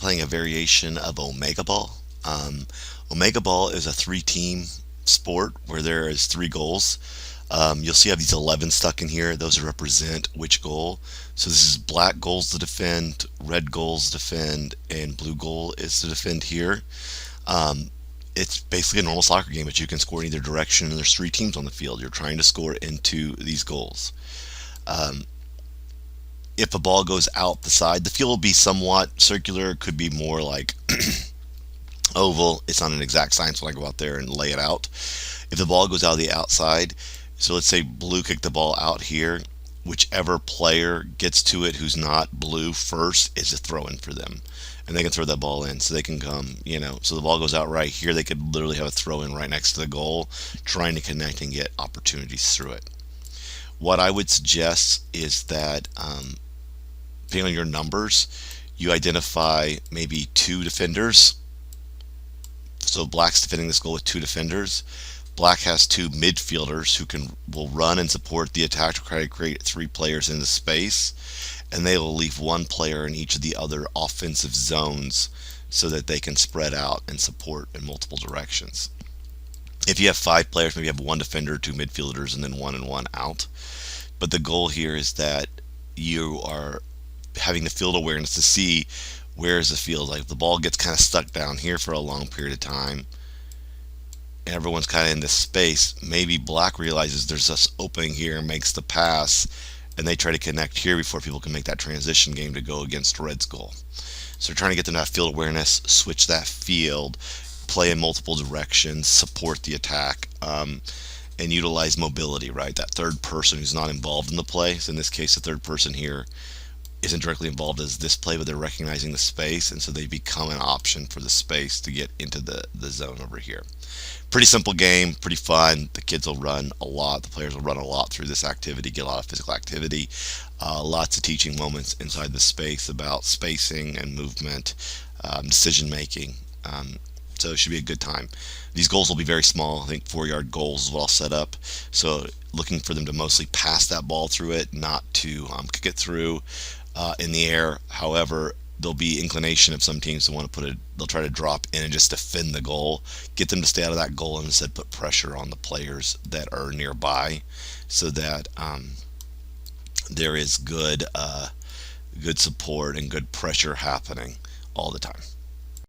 playing a variation of Omega Ball. Omega Ball is a three-team sport where there is three goals. You'll see I have these 11 stuck in here. Those represent which goal. So this is black goals to defend, red goals to defend, and blue goal is to defend here. Um, it's basically a normal soccer game, but you can score in either direction, and there's three teams on the field. You're trying to score into these goals. Um, if a ball goes out the side, the field will be somewhat circular. Could be more like oval. It's not an exact science when I go out there and lay it out. If the ball goes out of the outside, so let's say blue kicked the ball out here, whichever player gets to it who's not blue first is a throw in for them. And they can throw that ball in. So they can come, so the ball goes out right here. They could literally have a throw in right next to the goal, trying to connect and get opportunities through it. What I would suggest is that, depending on your numbers, you identify maybe two defenders. So black's defending this goal with two defenders. Black has two midfielders who will run and support the attack to try to create three players in the space, and they will leave one player in each of the other offensive zones so that they can spread out and support in multiple directions. If you have five players, maybe you have one defender, two midfielders, and then one and one out. But the goal here is that you are having the field awareness to see where is the field. Like if the ball gets kind of stuck down here for a long period of time, and everyone's kind of in this space, maybe black realizes there's this opening here and makes the pass, and they try to connect here before people can make that transition game to go against red's goal. So they're trying to get them to have field awareness, switch that field, play in multiple directions, support the attack, and utilize mobility, right? That third person who's not involved in the play. So in this case, the third person here isn't directly involved as this play, but they're recognizing the space, and so they become an option for the space to get into the zone over here. Pretty simple game, pretty fun. The kids will run a lot. The players will run a lot through this activity, get a lot of physical activity. Lots of teaching moments inside the space about spacing and movement, decision making. So it should be a good time. These goals will be very small. I think 4-yard goals is what I'll set up. So looking for them to mostly pass that ball through it, not to kick it through in the air. However, there'll be inclination of some teams to want to they'll try to drop in and just defend the goal, get them to stay out of that goal, and instead put pressure on the players that are nearby, so that there is good support and good pressure happening all the time.